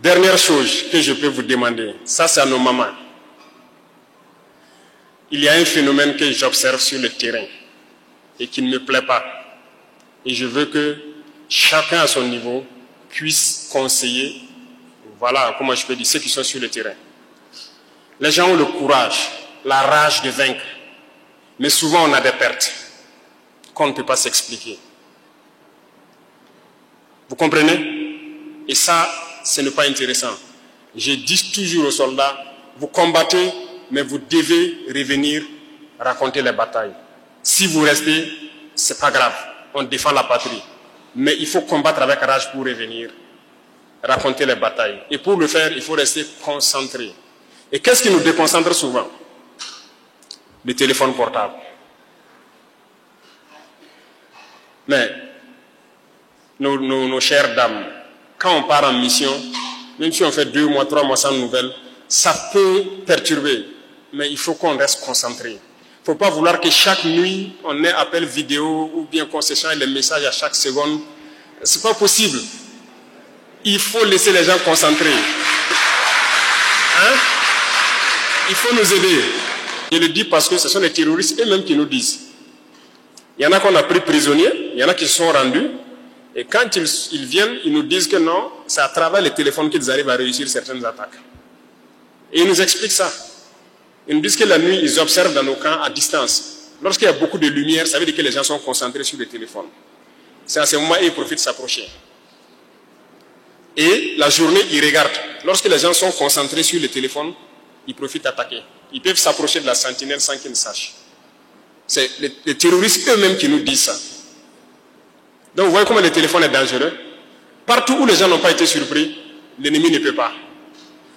Dernière chose que je peux vous demander, ça c'est à nos mamans. Il y a un phénomène que j'observe sur le terrain et qui ne me plaît pas. Et je veux que chacun à son niveau puisse conseiller, voilà comment je peux dire, ceux qui sont sur le terrain. Les gens ont le courage, la rage de vaincre. Mais souvent on a des pertes qu'on ne peut pas s'expliquer. Vous comprenez? Et ça, ce n'est pas intéressant. Je dis toujours aux soldats, vous combattez, mais vous devez revenir raconter les batailles. Si vous restez, c'est pas grave, on défend la patrie. Mais il faut combattre avec rage pour revenir raconter les batailles. Et pour le faire, il faut rester concentré. Et qu'est-ce qui nous déconcentre souvent? Le téléphone portable. Mais nos chères dames, quand on part en mission, même si on fait 2 mois, 3 mois sans nouvelles, ça peut perturber. Mais il faut qu'on reste concentré. Il ne faut pas vouloir que chaque nuit, on ait appel vidéo ou bien qu'on s'échange les messages à chaque seconde. Ce n'est pas possible. Il faut laisser les gens concentrés. Hein? Il faut nous aider. Je le dis parce que ce sont les terroristes eux-mêmes qui nous disent. Il y en a qu'on a pris prisonniers, il y en a qui se sont rendus. Et quand ils viennent, ils nous disent que non, c'est à travers les téléphones qu'ils arrivent à réussir certaines attaques. Et ils nous expliquent ça. Ils nous disent que la nuit, ils observent dans nos camps à distance. Lorsqu'il y a beaucoup de lumière, ça veut dire que les gens sont concentrés sur le téléphone. C'est à ce moment où ils profitent de s'approcher. Et la journée, ils regardent. Lorsque les gens sont concentrés sur le téléphone, ils profitent d'attaquer. Ils peuvent s'approcher de la sentinelle sans qu'ils ne sachent. C'est les terroristes eux-mêmes qui nous disent ça. Donc vous voyez comment le téléphone est dangereux. Partout où les gens n'ont pas été surpris, l'ennemi ne peut pas.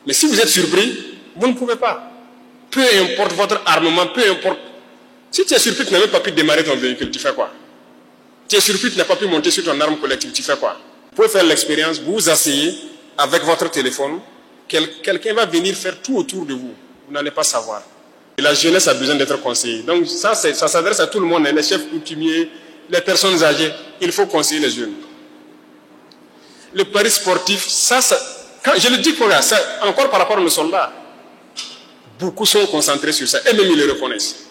Mais si vous êtes surpris, vous ne pouvez pas. Peu importe votre armement, peu importe. Si tu es surpris, tu n'as même pas pu démarrer ton véhicule, tu fais quoi? Tu es surpris, tu n'as pas pu monter sur ton arme collective, tu fais quoi? Vous pouvez faire l'expérience, vous vous asseyez avec votre téléphone, quelqu'un va venir faire tout autour de vous. Vous n'allez pas savoir. Et la jeunesse a besoin d'être conseillée. Donc ça s'adresse à tout le monde, les chefs coutumiers, les personnes âgées. Il faut conseiller les jeunes. Le pari sportif, quand je le dis pour ça, encore par rapport aux soldats, beaucoup sont concentrés sur ça. Et même ils le reconnaissent.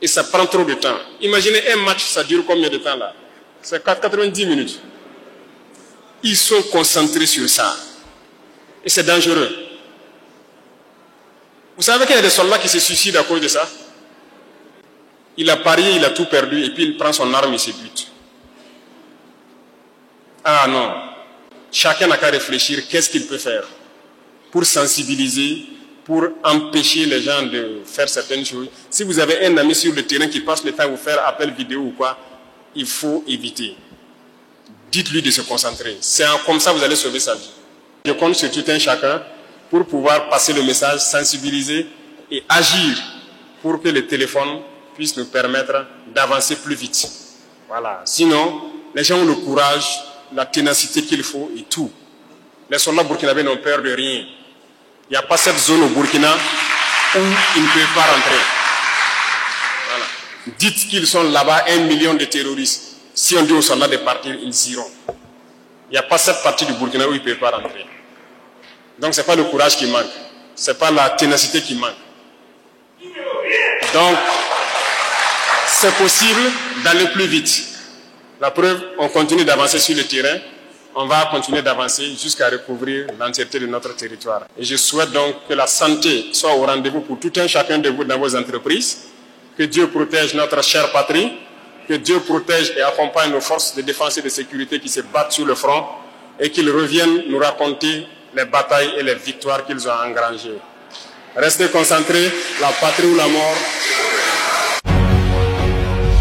Et ça prend trop de temps. Imaginez un match, ça dure combien de temps là? C'est 90 minutes. Ils sont concentrés sur ça. Et c'est dangereux. Vous savez qu'il y a des soldats qui se suicident à cause de ça? Il a parié, il a tout perdu, et puis il prend son arme et se bute. Ah non. Chacun n'a qu'à réfléchir qu'est-ce qu'il peut faire pour sensibiliser, pour empêcher les gens de faire certaines choses. Si vous avez un ami sur le terrain qui passe le temps à vous faire appel vidéo ou quoi, il faut éviter. Dites-lui de se concentrer. C'est comme ça que vous allez sauver sa vie. Je compte sur tout un chacun pour pouvoir passer le message, sensibiliser et agir pour que le téléphone puisse nous permettre d'avancer plus vite. Voilà. Sinon, les gens ont le courage, la ténacité qu'il faut et tout. Les soldats burkinabés n'ont peur de rien. Il n'y a pas cette zone au Burkina où ils ne peuvent pas rentrer. Voilà. Dites qu'ils sont là-bas 1 million de terroristes. Si on dit aux soldats de partir, ils iront. Il n'y a pas cette partie du Burkina où ils ne peuvent pas rentrer. Donc ce n'est pas le courage qui manque. Ce n'est pas la ténacité qui manque. Donc, c'est possible d'aller plus vite. La preuve, on continue d'avancer sur le terrain. On va continuer d'avancer jusqu'à recouvrir l'entièreté de notre territoire. Et je souhaite donc que la santé soit au rendez-vous pour tout un chacun de vous dans vos entreprises. Que Dieu protège notre chère patrie. Que Dieu protège et accompagne nos forces de défense et de sécurité qui se battent sur le front. Et qu'ils reviennent nous raconter les batailles et les victoires qu'ils ont engrangées. Restez concentrés, la patrie ou la mort.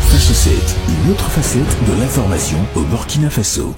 Flash 7, une autre facette de l'information au Burkina Faso.